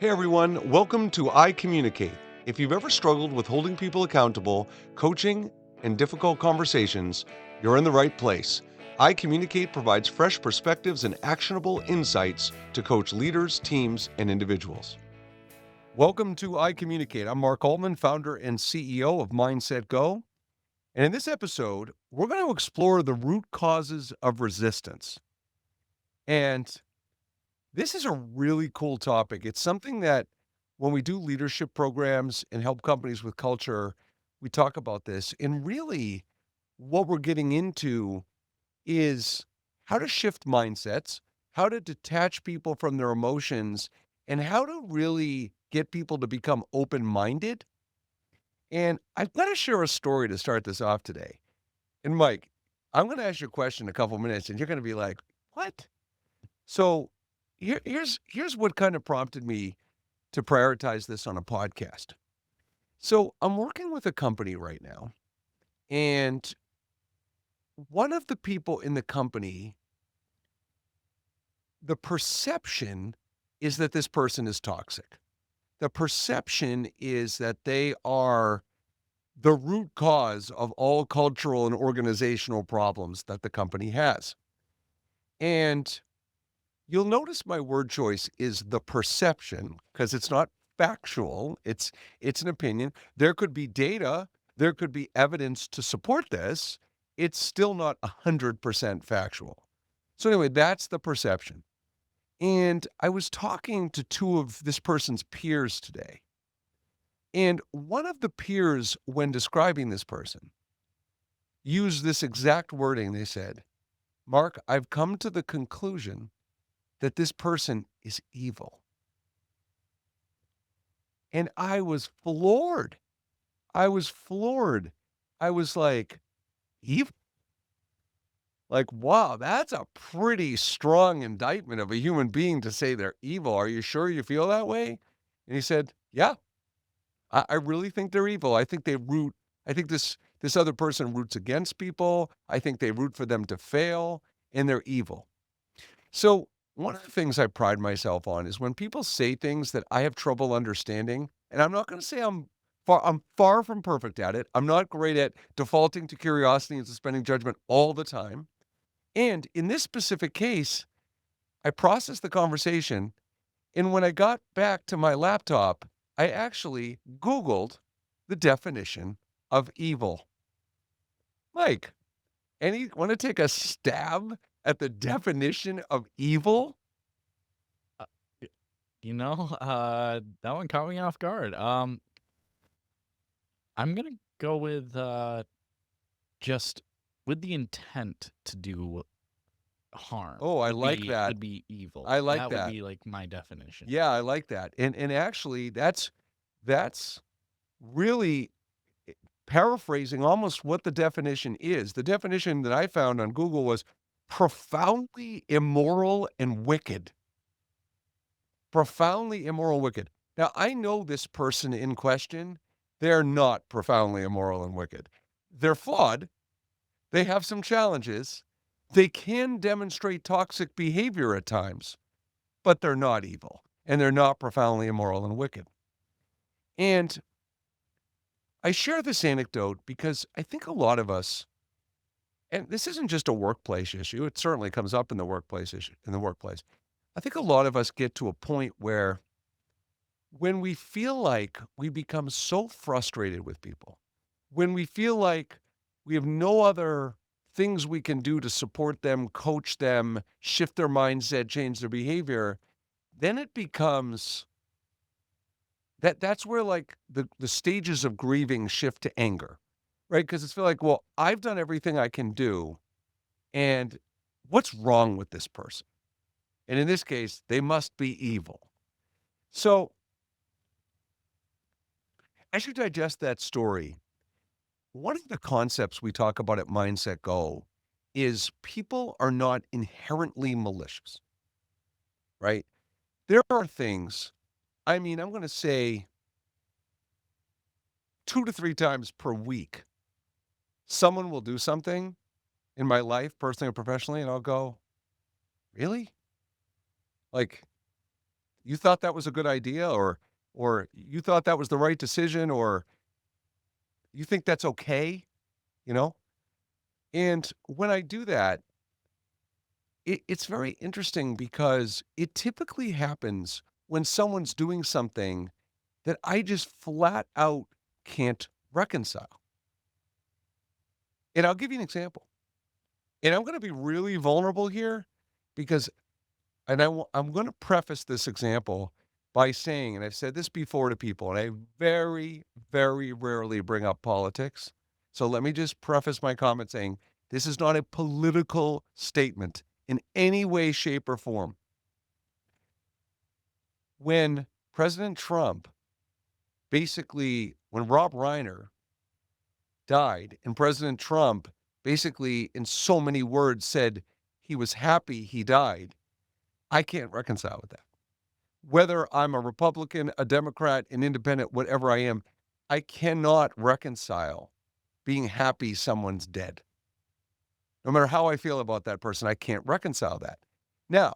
Hey everyone, welcome to iCommunicate. If you've ever struggled with holding people accountable, coaching, and difficult conversations, you're in the right place. iCommunicate provides fresh perspectives and actionable insights to coach leaders, teams, and individuals. Welcome to iCommunicate. I'm Mark Altman, founder and CEO of Mindset Go. And in this episode, we're going to explore the root causes of resistance. And this is a really cool topic. It's something that when we do leadership programs and help companies with culture, we talk about this. And really, what we're getting into is how to shift mindsets, how to detach people from their emotions, and how to really get people to become open minded. And I've got to share a story to start this off today. And Mike, I'm going to ask you a question in a couple minutes, and you're going to be like, what? So here's what kind of prompted me to prioritize this on a podcast. So I'm working with a company right now, and one of the people in the company, the perception is that this person is toxic. The perception is that they are the root cause of all cultural and organizational problems that the company has. And you'll notice my word choice is the perception because it's not factual. It's an opinion. There could be data, there could be evidence to support this. It's still not 100% factual. So anyway, that's the perception. And I was talking to two of this person's peers today. And one of the peers, when describing this person, used this exact wording. They said, Mark, I've come to the conclusion that this person is evil. And I was floored. I was floored. I was like, evil? Like, wow, that's a pretty strong indictment of a human being to say they're evil. Are you sure you feel that way? And he said, yeah, I really think they're evil. I think I think this other person roots against people. I think they root for them to fail, and they're evil. So one of the things I pride myself on is when people say things that I have trouble understanding, and I'm not going to say I'm far from perfect at it. I'm not great at defaulting to curiosity and suspending judgment all the time. And in this specific case, I processed the conversation, and when I got back to my laptop, I actually Googled the definition of evil. Mike, any want to take a stab at the definition of evil? Uh, y that one caught me off guard. I'm gonna go with, just with the intent to do harm Oh, I would like be that. would be evil. I like That would that. be, like, my definition. Yeah, I like that. And actually that's really paraphrasing almost what the definition is. The definition that I found on Google was profoundly immoral and wicked. Profoundly immoral, wicked. Now, I know this person in question, they're not profoundly immoral and wicked. They're flawed. They have some challenges. They can demonstrate toxic behavior at times, but they're not evil and they're not profoundly immoral and wicked. And I share this anecdote because I think a lot of us, and this isn't just a workplace issue, it certainly comes up in the workplace issue in the workplace. I think a lot of us get to a point where when we feel like we become so frustrated with people, when we feel like we have no other things we can do to support them, coach them, shift their mindset, change their behavior, then it becomes that's where like the stages of grieving shift to anger, right? Because it's feel like, well, I've done everything I can do, and what's wrong with this person? And in this case, they must be evil. So as you digest that story, one of the concepts we talk about at Mindset Go is people are not inherently malicious, right? There are things, I mean, I'm going to say 2 to 3 times per week, someone will do something in my life, personally or professionally, and I'll go, really? Like, You thought that was a good idea, or you thought that was the right decision, or you think that's okay, you know? And when I do that, it's very interesting because it typically happens when someone's doing something that I just flat out can't reconcile. And I'll give you an example. And I'm going to be really vulnerable here because, I'm going to preface this example by saying, and I've said this before to people, and I very, very rarely bring up politics. So let me just preface my comment saying this is not a political statement in any way, shape, or form. When President Trump when Rob Reiner died, and President Trump basically, in so many words, said he was happy he died, I can't reconcile with that. Whether I'm a Republican, a Democrat, an independent, whatever I am, I cannot reconcile being happy someone's dead. No matter how I feel about that person, I can't reconcile that. Now,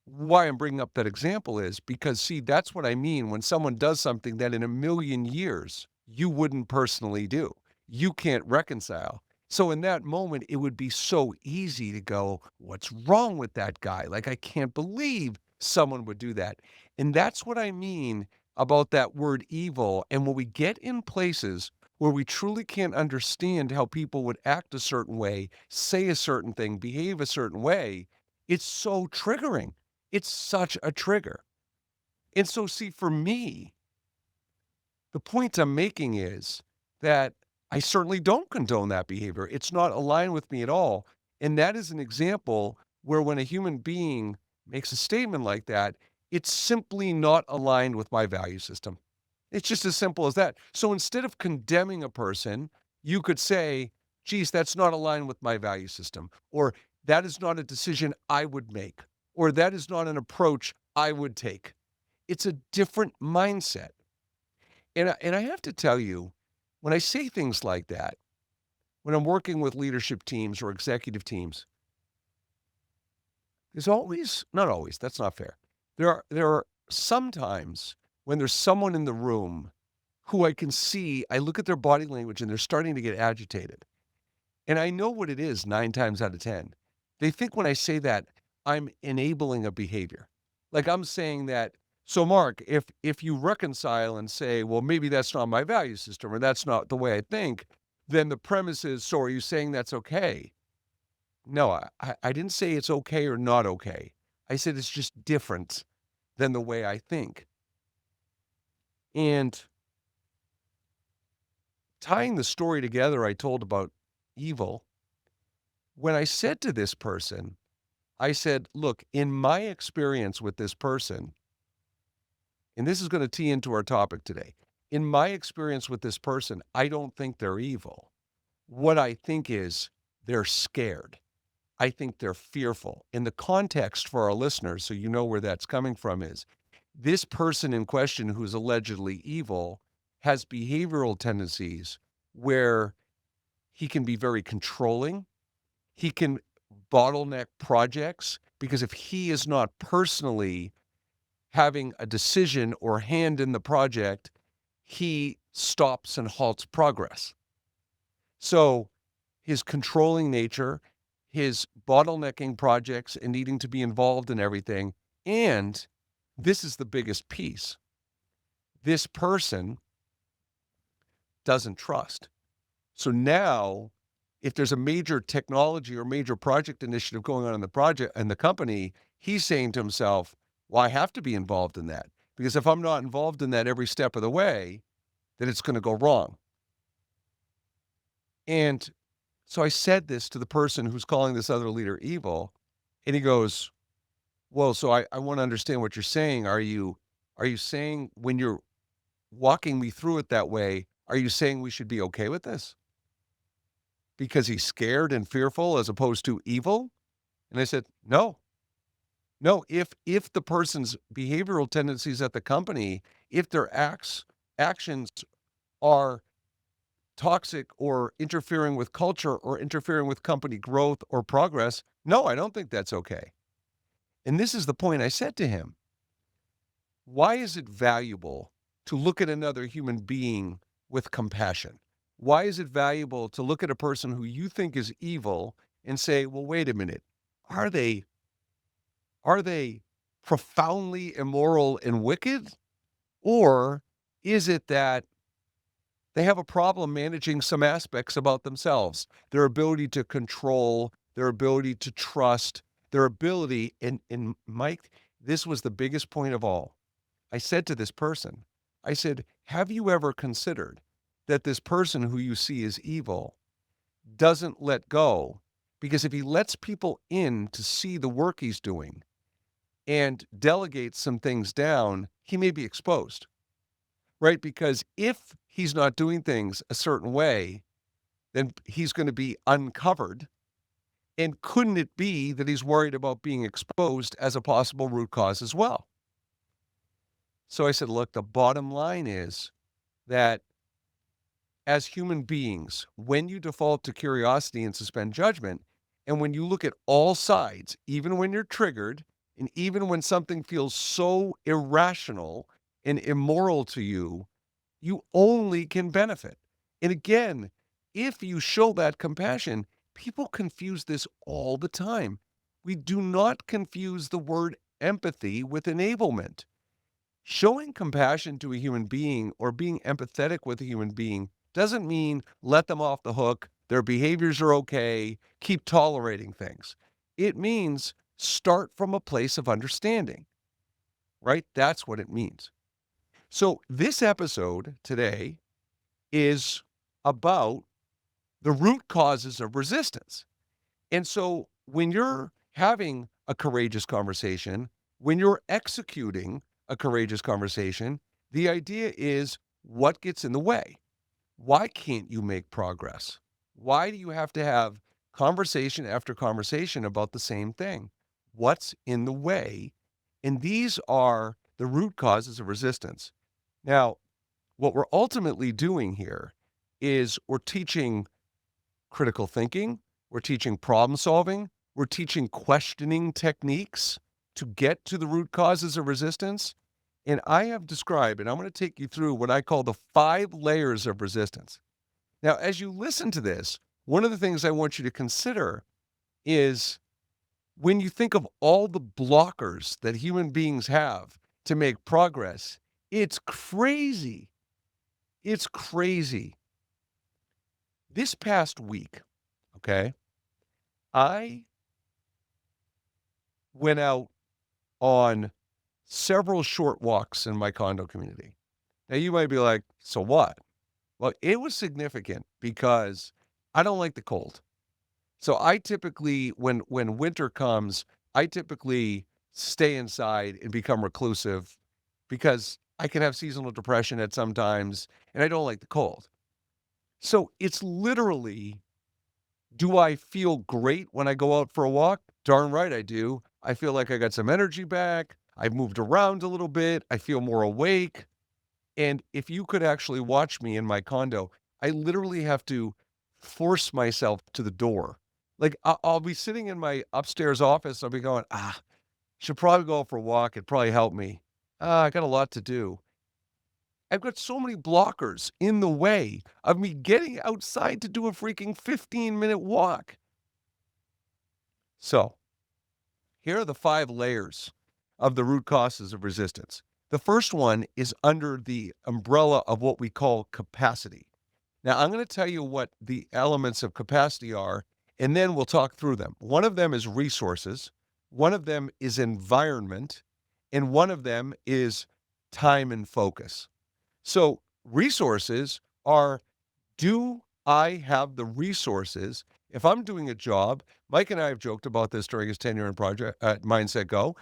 why I'm bringing up that example is because, see, that's what I mean when someone does something that in a million years you wouldn't personally do. You can't reconcile. So in that moment, it would be so easy to go, what's wrong with that guy? Like, I can't believe someone would do that. And that's what I mean about that word evil. And when we get in places where we truly can't understand how people would act a certain way, say a certain thing, behave a certain way, it's so triggering. It's such a trigger. And so, see, for me, the point I'm making is that I certainly don't condone that behavior. It's not aligned with me at all. And that is an example where when a human being makes a statement like that, it's simply not aligned with my value system. It's just as simple as that. So instead of condemning a person, you could say, geez, that's not aligned with my value system, or that is not a decision I would make, or that is not an approach I would take. It's a different mindset. And I have to tell you, when I say things like that, when I'm working with leadership teams or executive teams, there's always, not always, that's not fair. There are sometimes when there's someone in the room who I can see, I look at their body language and they're starting to get agitated. And I know what it is 9 times out of 10. They think when I say that, I'm enabling a behavior. Like I'm saying that, so Mark, if you reconcile and say, well, maybe that's not my value system or that's not the way I think, then the premise is, so are you saying that's okay? No, I didn't say it's okay or not okay. I said it's just different than the way I think. And tying the story together I told about evil, when I said to this person, I said, look, in my experience with this person, and this is going to tee into our topic today. In my experience with this person, I don't think they're evil. What I think is they're scared. I think they're fearful. In the context for our listeners, so you know where that's coming from, is this person in question who's allegedly evil has behavioral tendencies where he can be very controlling. He can bottleneck projects because if he is not personally having a decision or hand in the project, he stops and halts progress. So his controlling nature, his bottlenecking projects and needing to be involved in everything, and this is the biggest piece. This person doesn't trust. So now, if there's a major technology or major project initiative going on in the project and the company, he's saying to himself, well, I have to be involved in that because if I'm not involved in that every step of the way, then it's going to go wrong. And so I said this to the person who's calling this other leader evil, and he goes, well, so I want to understand what you're saying. Are you saying when you're walking me through it that way, are you saying we should be okay with this? Because he's scared and fearful as opposed to evil? And I said, no, no. If the person's behavioral tendencies at the company, if their actions are toxic or interfering with culture or interfering with company growth or progress, no, I don't think that's okay. And this is the point I said to him. Why is it valuable to look at another human being with compassion? Why is it valuable to look at a person who you think is evil and say, well, wait a minute, are they are they profoundly immoral and wicked? Or is it that they have a problem managing some aspects about themselves, their ability to control, their ability to trust, their ability, and Mike, this was the biggest point of all. I said to this person, I said, have you ever considered that this person who you see as evil doesn't let go? Because if he lets people in to see the work he's doing and delegates some things down, he may be exposed, right? Because if he's not doing things a certain way, then he's going to be uncovered. And couldn't it be that he's worried about being exposed as a possible root cause as well? So I said, look, the bottom line is that as human beings, when you default to curiosity and suspend judgment, and when you look at all sides, even when you're triggered, and even when something feels so irrational and immoral to you, you only can benefit. And again, if you show that compassion, people confuse this all the time. We do not confuse the word empathy with enablement. Showing compassion to a human being or being empathetic with a human being doesn't mean let them off the hook, their behaviors are okay, keep tolerating things. It means start from a place of understanding, right? That's what it means. So this episode today is about the root causes of resistance. And so when you're having a courageous conversation, when you're executing a courageous conversation, the idea is what gets in the way? Why can't you make progress? Why do you have to have conversation after conversation about the same thing? What's in the way? And these are the root causes of resistance. Now, what we're ultimately doing here is we're teaching critical thinking, we're teaching problem solving, we're teaching questioning techniques to get to the root causes of resistance. And I have described, and I'm going to take you through what I call the 5 layers of resistance. Now, as you listen to this, one of the things I want you to consider is when you think of all the blockers that human beings have to make progress, it's crazy. It's crazy. This past week, okay, I went out on several short walks in my condo community. Now, you might be like, so what? Well, it was significant because I don't like the cold. So I typically, when winter comes, I typically stay inside and become reclusive because I can have seasonal depression at some times and I don't like the cold. So it's literally, do I feel great when I go out for a walk? Darn right I do. I feel like I got some energy back. I've moved around a little bit. I feel more awake. And if you could actually watch me in my condo, I literally have to force myself to the door. Like I'll be sitting in my upstairs office. I'll be going, should probably go out for a walk. It'd probably help me. I got a lot to do. I've got so many blockers in the way of me getting outside to do a freaking 15-minute walk. So here are the 5 layers of the root causes of resistance. The first one is under the umbrella of what we call capacity. Now, I'm going to tell you what the elements of capacity are, and then we'll talk through them. One of them is resources, one of them is environment, and one of them is time and focus. So, resources are, do I have the resources? If I'm doing a job, Mike and I have joked about this during his tenure in Project Mindset Go.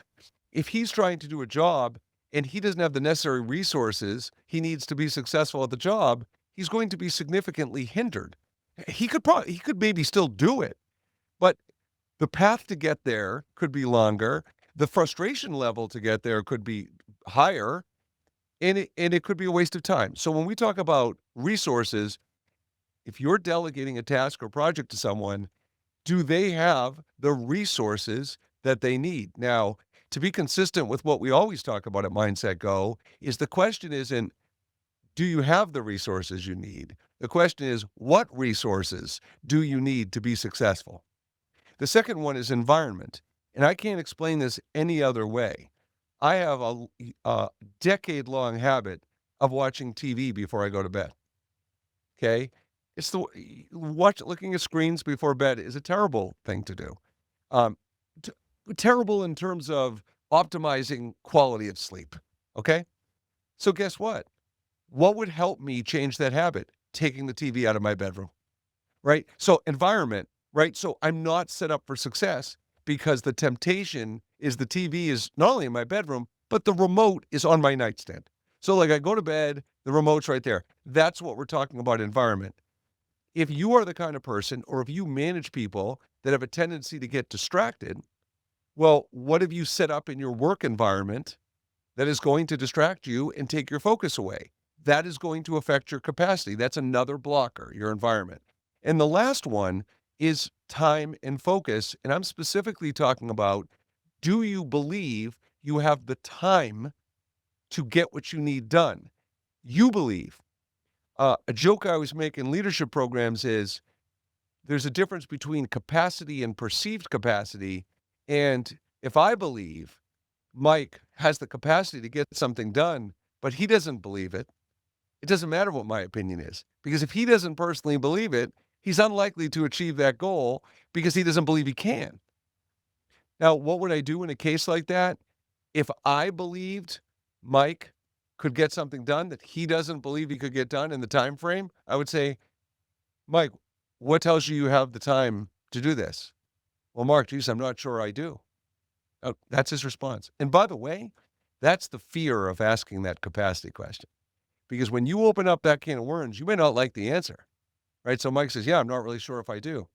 If he's trying to do a job and he doesn't have the necessary resources he needs to be successful at the job, he's going to be significantly hindered. He could maybe still do it, but the path to get there could be longer. The frustration level to get there could be higher, and it could be a waste of time. So when we talk about resources, if you're delegating a task or project to someone, do they have the resources that they need? Now, to be consistent with what we always talk about at Mindset Go, is the question isn't, do you have the resources you need? The question is, what resources do you need to be successful? The second one is environment. And I can't explain this any other way. I have a decade-long habit of watching TV before I go to bed. Okay? It's looking at screens before bed is a terrible thing to do. Um, t- Terrible in terms of optimizing quality of sleep. Okay? So guess what? What would help me change that habit? Taking the TV out of my bedroom, right? So environment, right? So I'm not set up for success because the temptation is the TV is not only in my bedroom, but the remote is on my nightstand. So like I go to bed, the remote's right there. That's what we're talking about environment. If you are the kind of person, or if you manage people that have a tendency to get distracted, well, what have you set up in your work environment that is going to distract you and take your focus away? That is going to affect your capacity. That's another blocker, your environment. And the last one is time and focus. And I'm specifically talking about, do you believe you have the time to get what you need done? You believe. A joke I always make in leadership programs is there's a difference between capacity and perceived capacity. And if I believe Mike has the capacity to get something done, but he doesn't believe it, it doesn't matter what my opinion is. Because if he doesn't personally believe it, he's unlikely to achieve that goal because he doesn't believe he can. Now, what would I do in a case like that? If I believed Mike could get something done that he doesn't believe he could get done in the time frame, I would say, Mike, what tells you you have the time to do this? Well, Mark, geez, I'm not sure I do. Oh, that's his response. And by the way, that's the fear of asking that capacity question. Because when you open up that can of worms, you may not like the answer, right? So Mike says, yeah, I'm not really sure if I do.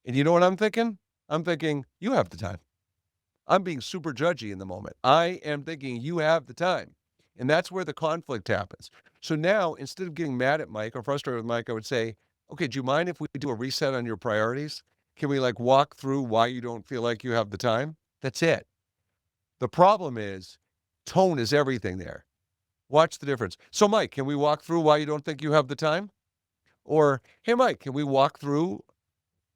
And you know what I'm thinking? I'm thinking, you have the time. I'm being super judgy in the moment. I am thinking you have the time. And that's where the conflict happens. So now, instead of getting mad at Mike or frustrated with Mike, I would say, okay, do you mind if we do a reset on your priorities? Can we like walk through why you don't feel like you have the time? That's it. The problem is tone is everything there. Watch the difference. So, Mike, can we walk through why you don't think you have the time? Or, hey, Mike, can we walk through,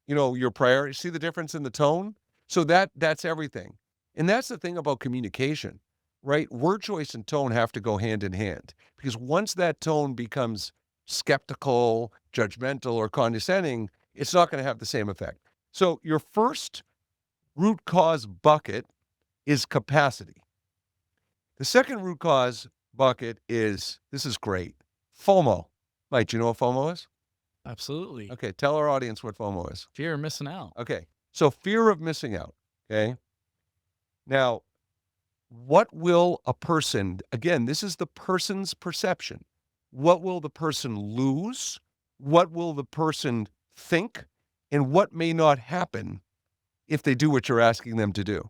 your priorities? See the difference in the tone? So that's everything. And that's the thing about communication, right? Word choice and tone have to go hand in hand because once that tone becomes skeptical, judgmental, or condescending, it's not going to have the same effect. So your first root cause bucket is capacity. The second root cause bucket is, this is great, FOMO. Mike, do you know what FOMO is? Absolutely. Okay, tell our audience what FOMO is. Fear of missing out. Okay, so fear of missing out, okay? Now, what will a person, again, this is the person's perception. What will the person lose? What will the person think? And what may not happen if they do what you're asking them to do?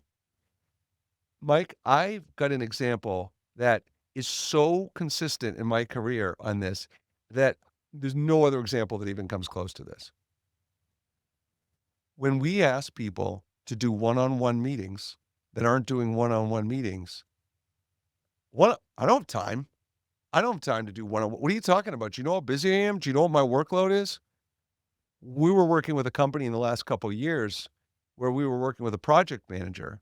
Mike, I've got an example that is so consistent in my career on this that there's no other example that even comes close to this. When we ask people to do one-on-one meetings that aren't doing one-on-one meetings, I don't have time. I don't have time to do one-on-one. What are you talking about? Do you know how busy I am? Do you know what my workload is? We were working with a company in the last couple of years where we were working with a project manager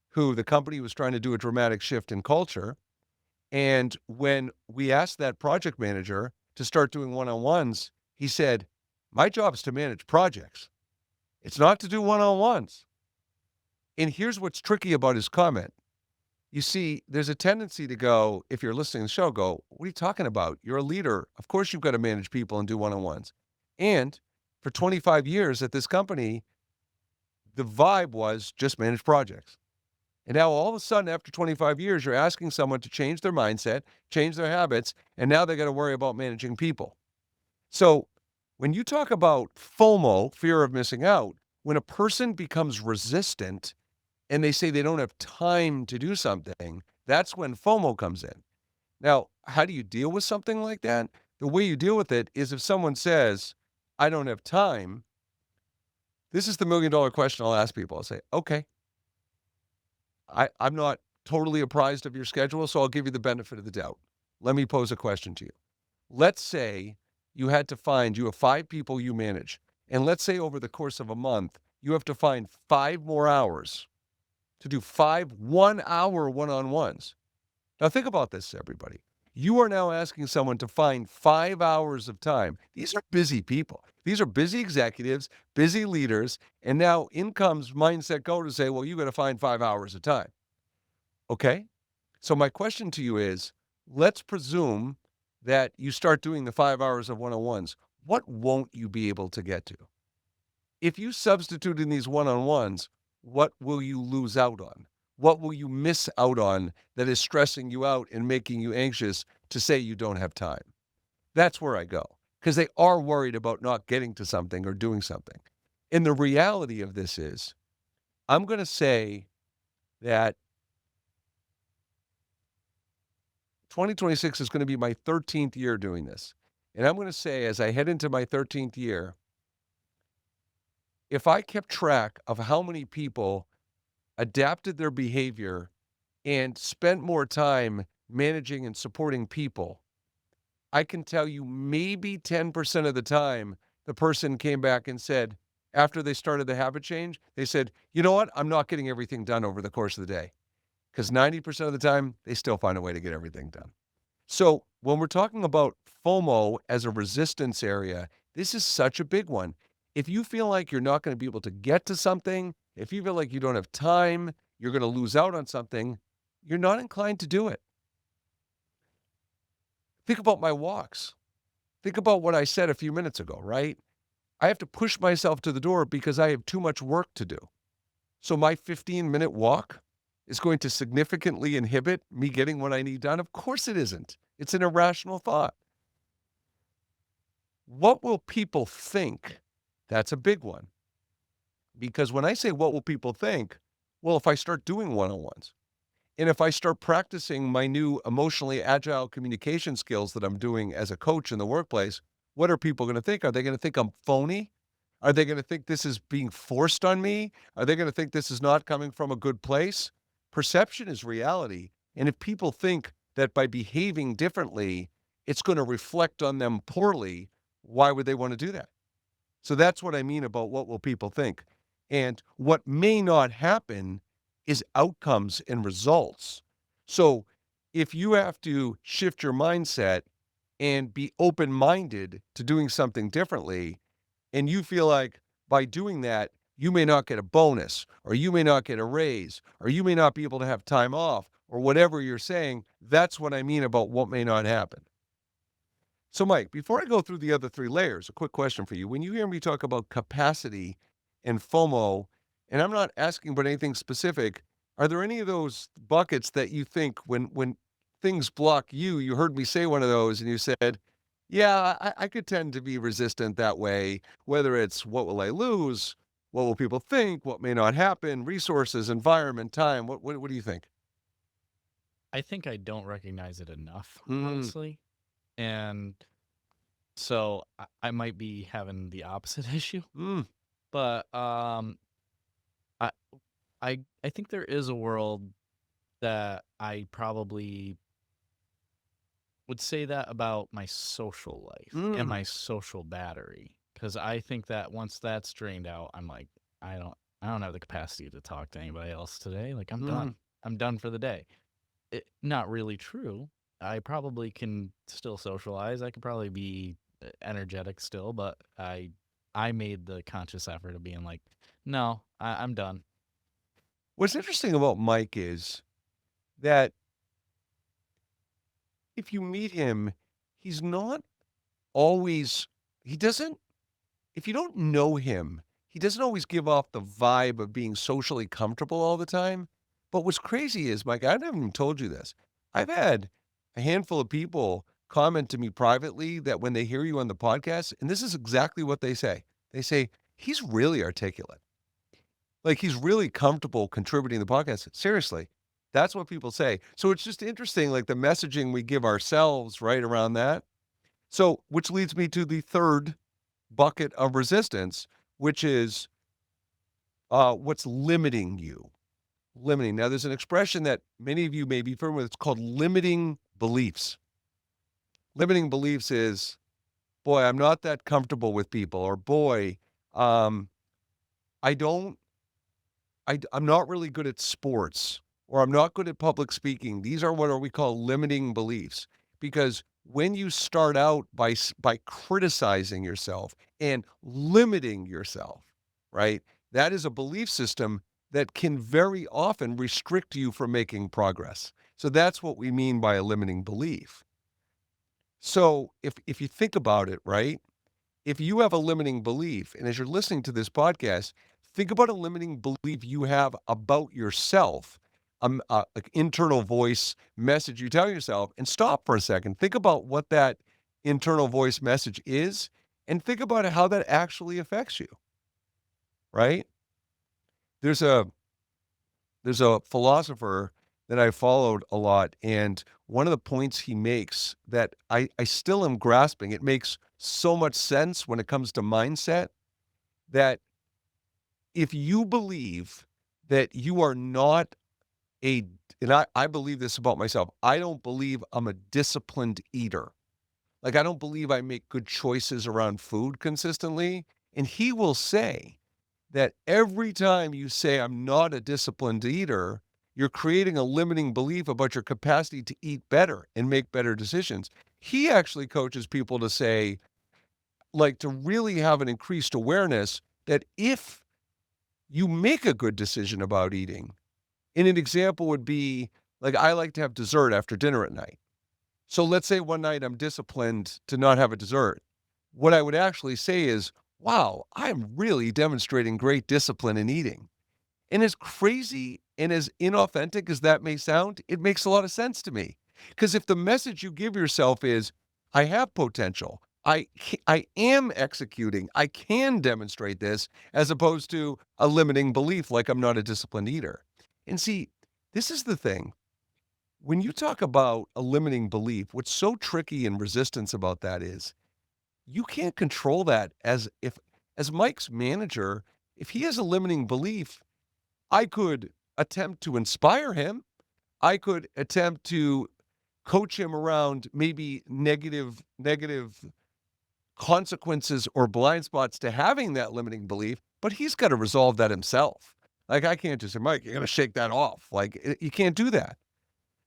who the company was trying to do a dramatic shift in culture. And when we asked that project manager to start doing one-on-ones, he said, my job is to manage projects. It's not to do one-on-ones. And here's what's tricky about his comment. You see, there's a tendency to go, if you're listening to the show, go, what are you talking about? You're a leader. Of course you've got to manage people and do one-on-ones. And for 25 years at this company, the vibe was just manage projects. And now all of a sudden, after 25 years, you're asking someone to change their mindset, change their habits, and now they got to worry about managing people. So when you talk about FOMO, fear of missing out, when a person becomes resistant and they say they don't have time to do something, that's when FOMO comes in. Now, how do you deal with something like that? The way you deal with it is if someone says, I don't have time, this is the $1 million question I'll ask people. I'll say, okay, I'm not totally apprised of your schedule, so I'll give you the benefit of the doubt. Let me pose a question to you. Let's say you have 5 people you manage, and let's say over the course of a month, you have to find 5 more hours to do 5 one-hour one-on-ones. Now think about this, everybody. You are now asking someone to find 5 hours of time. These are busy people. These are busy executives, busy leaders, and now in comes Mindset Go to say, well, you got to find 5 hours of time. Okay? So my question to you is, let's presume that you start doing the 5 hours of one-on-ones. What won't you be able to get to? If you substitute in these one-on-ones, what will you lose out on? What will you miss out on that is stressing you out and making you anxious to say you don't have time? That's where I go, because they are worried about not getting to something or doing something. And the reality of this is, I'm going to say that 2026 is going to be my 13th year doing this. And I'm going to say, as I head into my 13th year, if I kept track of how many people adapted their behavior and spent more time managing and supporting people, I can tell you maybe 10% of the time, the person came back and said, after they started the habit change, they said, you know what? I'm not getting everything done over the course of the day. Because 90% of the time, they still find a way to get everything done. So when we're talking about FOMO as a resistance area, this is such a big one. If you feel like you're not going to be able to get to something, if you feel like you don't have time, you're going to lose out on something, you're not inclined to do it. Think about my walks. Think about what I said a few minutes ago, right? I have to push myself to the door because I have too much work to do. So my 15-minute walk is going to significantly inhibit me getting what I need done? Of course it isn't. It's an irrational thought. What will people think? That's a big one. Because when I say what will people think, well, if I start doing one-on-ones, and if I start practicing my new emotionally agile communication skills that I'm doing as a coach in the workplace, what are people going to think? Are they going to think I'm phony? Are they going to think this is being forced on me? Are they going to think this is not coming from a good place? Perception is reality. And if people think that by behaving differently, it's going to reflect on them poorly, why would they want to do that? So that's what I mean about what will people think. And what may not happen is outcomes and results. So if you have to shift your mindset and be open-minded to doing something differently, and you feel like by doing that, you may not get a bonus, or you may not get a raise, or you may not be able to have time off, or whatever you're saying, that's what I mean about what may not happen. So, Mike, before I go through the other 3 layers, a quick question for you. When you hear me talk about capacity and FOMO, and I'm not asking about anything specific, are there any of those buckets that you think when things block you, you heard me say one of those and you said, yeah, I could tend to be resistant that way, whether it's what will I lose, what will people think, what may not happen, resources, environment, time. What do you think? I think I don't recognize it enough, Mm, honestly. And so I might be having the opposite issue. mm, But I I think there is a world that I probably would say that about my social life and mm. my social battery, because I think that once that's drained out, I'm like, I don't I don't have the capacity to talk to anybody else today. Like I'm done. Mm. I'm done for the day. Not really true. I probably can still socialize. I could probably be energetic still, but I made the conscious effort of being like, no, I'm done. What's interesting about Mike is that if you meet him, he's not always he doesn't if you don't know him, he doesn't always give off the vibe of being socially comfortable all the time. But what's crazy is, Mike, I haven't even told you this. I've had a handful of people comment to me privately that when they hear you on the podcast, and this is exactly what they say. They say, he's really articulate. Like, he's really comfortable contributing to the podcast. Seriously, that's what people say. So it's just interesting, like, the messaging we give ourselves right around that. So, which leads me to the third bucket of resistance, which is, what's limiting you. Limiting. Now, there's an expression that many of you may be familiar with. It's called limiting beliefs. Limiting beliefs is, boy, I'm not that comfortable with people, or boy, um, I don't, I'm not really good at sports, or I'm not good at public speaking. These are what we call limiting beliefs. Because when you start out by criticizing yourself and limiting yourself, right? That is a belief system that can very often restrict you from making progress. So that's what we mean by a limiting belief. So if you think about it, right? If you have a limiting belief, and as you're listening to this podcast, think about a limiting belief you have about yourself, like internal voice message you tell yourself, and stop for a second. Think about what that internal voice message is, and think about how that actually affects you, right? There's a there's a philosopher that I followed a lot, and one of the points he makes that I still am grasping, it makes so much sense when it comes to mindset, that if you believe that you are not a and I believe this about myself, I don't believe I'm a disciplined eater. Like, I don't believe I make good choices around food consistently, and he will say that every time you say, "I'm not a disciplined eater," you're creating a limiting belief about your capacity to eat better and make better decisions. He actually coaches people to say, like, to really have an increased awareness that if you make a good decision about eating, and an example would be, like, I like to have dessert after dinner at night. So let's say one night I'm disciplined to not have a dessert. What I would actually say is, wow, I'm really demonstrating great discipline in eating. And as crazy and as inauthentic as that may sound, it makes a lot of sense to me. Because if the message you give yourself is, I have potential, I am executing, I can demonstrate this, as opposed to a limiting belief like I'm not a disciplined eater. And see, this is the thing. When you talk about a limiting belief, what's so tricky and resistance about that is you can't control that. As Mike's manager, if he has a limiting belief, I could attempt to inspire him. I could attempt to coach him around maybe negative consequences or blind spots to having that limiting belief, but he's got to resolve that himself. Like, I can't just say, Mike, you got to shake that off. Like, you can't do that.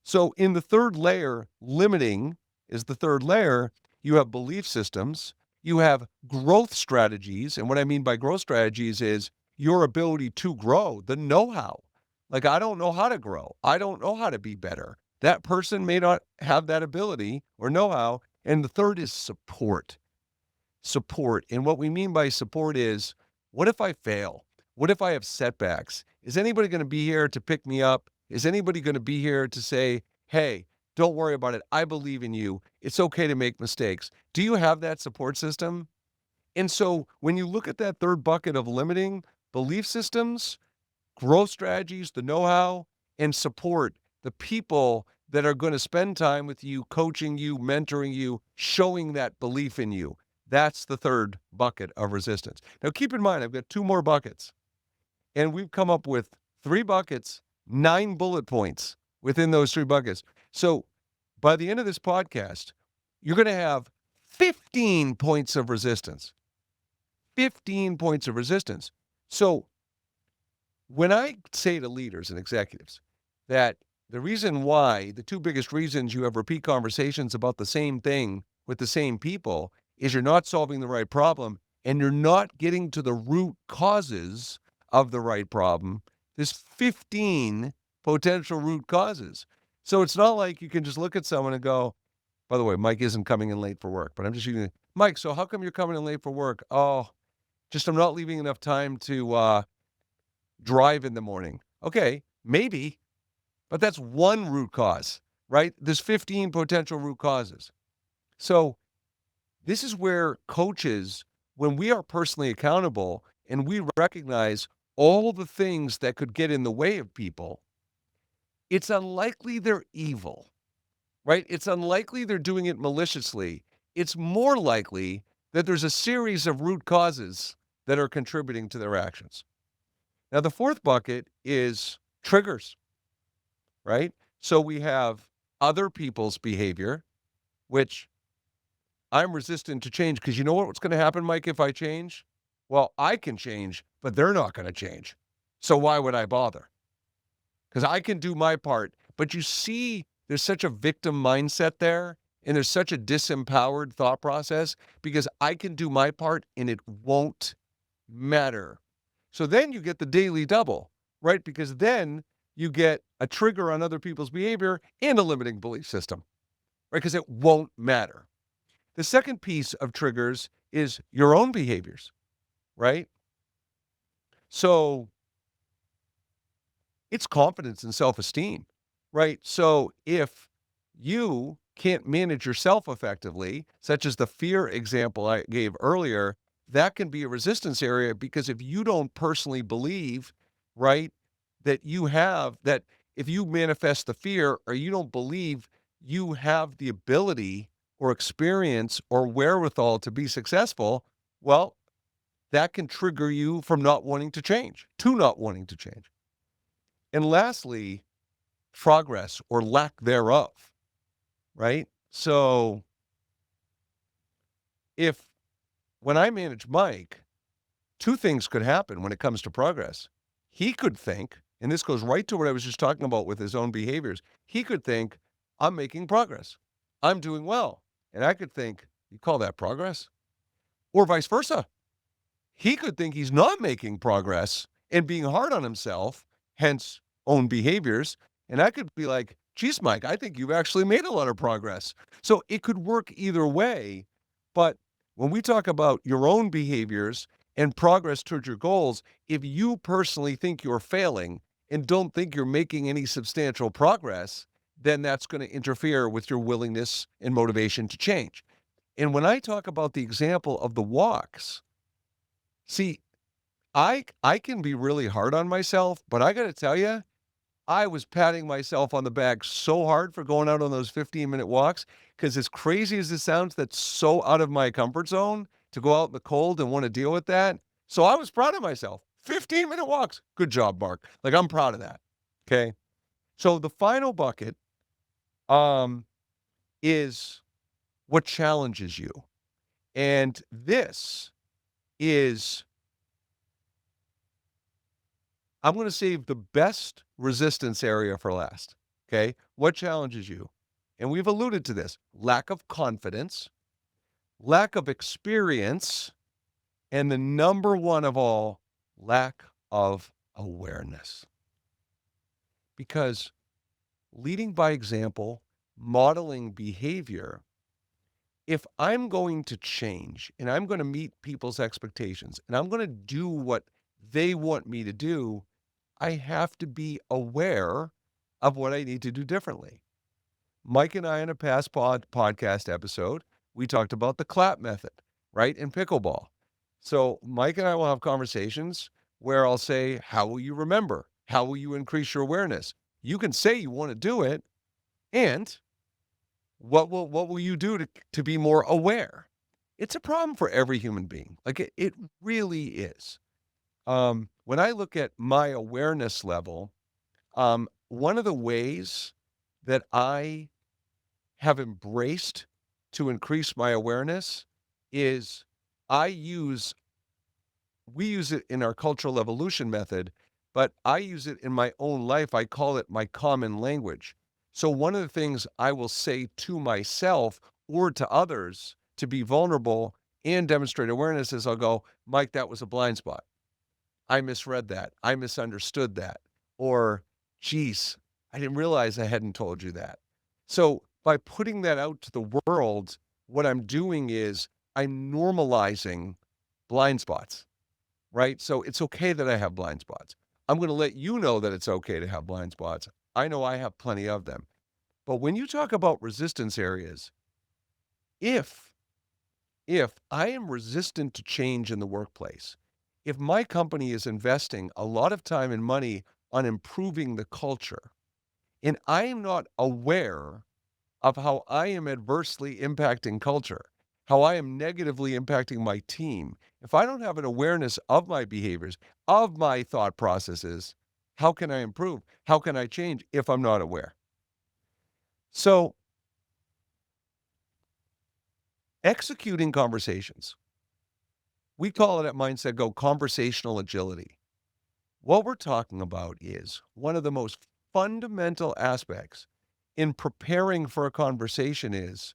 So in the third layer, limiting is the third layer. You have belief systems, you have growth strategies. And what I mean by growth strategies is your ability to grow, the know-how. Like, I don't know how to grow. I don't know how to be better. That person may not have that ability or know-how. And the third is support. Support. And what we mean by support is, what if I fail? What if I have setbacks? Is anybody going to be here to pick me up? Is anybody going to be here to say, hey, don't worry about it. I believe in you. It's okay to make mistakes. Do you have that support system? And so when you look at that third bucket of limiting belief systems, growth strategies, the know-how, and support, the people that are going to spend time with you, coaching you, mentoring you, showing that belief in you. That's the third bucket of resistance. Now, keep in mind, I've got two more buckets, and we've come up with 3 buckets, 9 bullet points within those 3 buckets. So by the end of this podcast, you're going to have 15 points of resistance. 15 points of resistance. So when I say to leaders and executives that the reason why, the 2 biggest reasons you have repeat conversations about the same thing with the same people is you're not solving the right problem and you're not getting to the root causes of the right problem. There's 15 potential root causes. So it's not like you can just look at someone and go, by the way, Mike isn't coming in late for work, but I'm just using, Mike, so how come you're coming in late for work? Oh, just I'm not leaving enough time to drive in the morning. Okay, maybe, but that's one root cause, right? There's 15 potential root causes. So this is where coaches, when we are personally accountable and we recognize all the things that could get in the way of people, it's unlikely they're evil, right? It's unlikely they're doing it maliciously. It's more likely that there's a series of root causes that are contributing to their actions. Now, the fourth bucket is triggers, right? So we have other people's behavior, which I'm resistant to change because you know what's going to happen, Mike, if I change? Well, I can change, but they're not going to change. So why would I bother? Because I can do my part. But you see, there's such a victim mindset there, and there's such a disempowered thought process because I can do my part and it won't matter. So then you get the daily double, right? Because then you get a trigger on other people's behavior and a limiting belief system, right? Because it won't matter. The second piece of triggers is your own behaviors, right? So it's confidence and self-esteem, right? So if you can't manage yourself effectively, such as the fear example I gave earlier, that can be a resistance area because if you don't personally believe, right, that you have that if you manifest the fear or you don't believe you have the ability or experience or wherewithal to be successful, well, that can trigger you from not wanting to change, to not wanting to change. And lastly, progress or lack thereof, right? So if when I manage Mike, two things could happen when it comes to progress. He could think, and this goes right to what I was just talking about with his own behaviors. He could think, I'm making progress. I'm doing well. And I could think, you call that progress? Or vice versa. He could think he's not making progress and being hard on himself, hence own behaviors. And I could be like, geez, Mike, I think you've actually made a lot of progress. So it could work either way. But when we talk about your own behaviors and progress towards your goals, if you personally think you're failing and don't think you're making any substantial progress, then that's going to interfere with your willingness and motivation to change. And when I talk about the example of the walks, see, I can be really hard on myself, but I gotta tell you, I was patting myself on the back so hard for going out on those 15-minute walks. Because as crazy as it sounds, that's so out of my comfort zone to go out in the cold and wanna deal with that. So I was proud of myself. 15-minute walks. Good job, Mark. Like, I'm proud of that. Okay? So the final bucket, um, is what challenges you. And this is I'm going to save the best resistance area for last. Okay. What challenges you? And we've alluded to this lack of confidence, lack of experience, and the number one of all, lack of awareness. Because leading by example, modeling behavior, if I'm going to change and I'm going to meet people's expectations and I'm going to do what they want me to do, I have to be aware of what I need to do differently. Mike and I, in a past podcast episode, we talked about the clap method, right, in pickleball. So Mike and I will have conversations where I'll say, how will you remember? How will you increase your awareness? You can say you want to do it, and what will you do to be more aware? It's a problem for every human being. Like it really is. When I look at my awareness level, one of the ways that I have embraced to increase my awareness is I use we use it in our cultural evolution method, but I use it in my own life. I call it my common language. So one of the things I will say to myself or to others to be vulnerable and demonstrate awareness is I'll go, Mike, that was a blind spot. I misread that. I misunderstood that. Or, geez, I didn't realize I hadn't told you that. So by putting that out to the world, what I'm doing is I'm normalizing blind spots, right? So it's okay that I have blind spots. I'm going to let you know that it's okay to have blind spots. I know I have plenty of them. But when you talk about resistance areas, if if I am resistant to change in the workplace, if my company is investing a lot of time and money on improving the culture, and I am not aware of how I am adversely impacting culture, how I am negatively impacting my team, if I don't have an awareness of my behaviors, of my thought processes, How can I improve? How can I change if I'm not aware? So, executing conversations, we call it at Mindset Go conversational agility. What we're talking about is one of the most fundamental aspects in preparing for a conversation is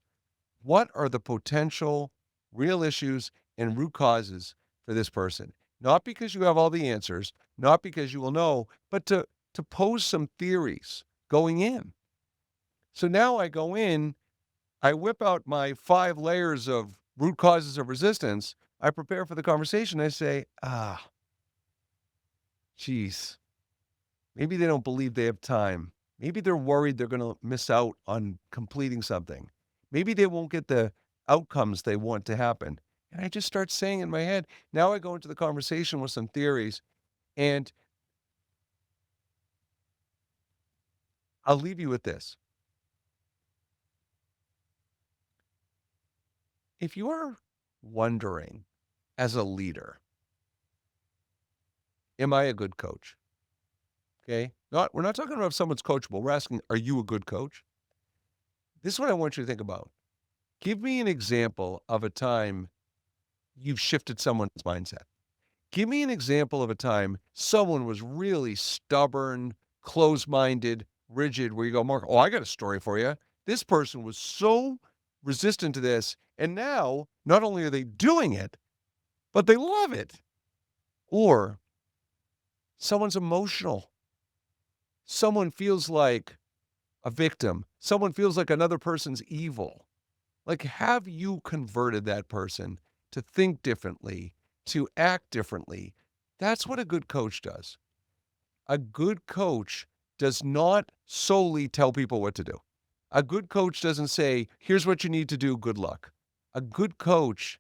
what are the potential real issues and root causes for this person? Not because you have all the answers, not because you will know, but to pose some theories going in. So now I go in, I whip out my 5 layers of root causes of resistance. I prepare for the conversation. I say, geez, maybe they don't believe they have time. Maybe they're worried they're going to miss out on completing something. Maybe they won't get the outcomes they want to happen. And I just start saying in my head, now I go into the conversation with some theories, and I'll leave you with this. If you are wondering as a leader, am I a good coach? Okay. We're not talking about if someone's coachable. We're asking, are you a good coach? This is what I want you to think about. Give me an example of a time you've shifted someone's mindset. Give me an example of a time someone was really stubborn, closed-minded, rigid, where you go, Mark, oh, I got a story for you. This person was so resistant to this, and now not only are they doing it, but they love it. Or someone's emotional. Someone feels like a victim. Someone feels like another person's evil. Like, have you converted that person to think differently, to act differently? That's what a good coach does. A good coach does not solely tell people what to do. A good coach doesn't say, here's what you need to do, good luck. A good coach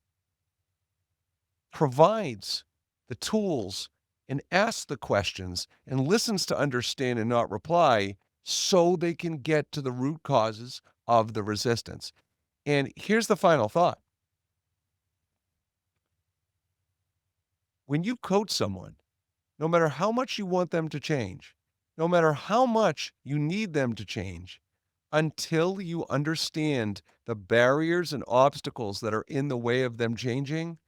provides the tools and asks the questions and listens to understand and not reply so they can get to the root causes of the resistance. And here's the final thought. When you coach someone, no matter how much you want them to change, no matter how much you need them to change, until you understand the barriers and obstacles that are in the way of them changing,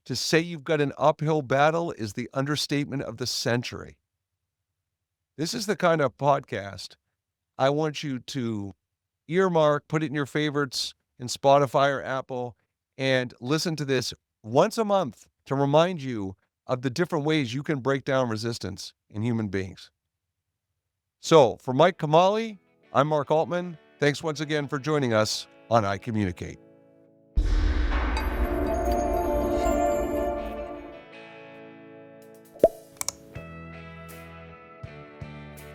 to say you've got an uphill battle is the understatement of the century. This is the kind of podcast I want you to earmark, put it in your favorites in Spotify or Apple, and listen to this once a month to remind you of the different ways you can break down resistance in human beings. So for Mike Kamali, I'm Mark Altman. Thanks once again for joining us on iCommunicate.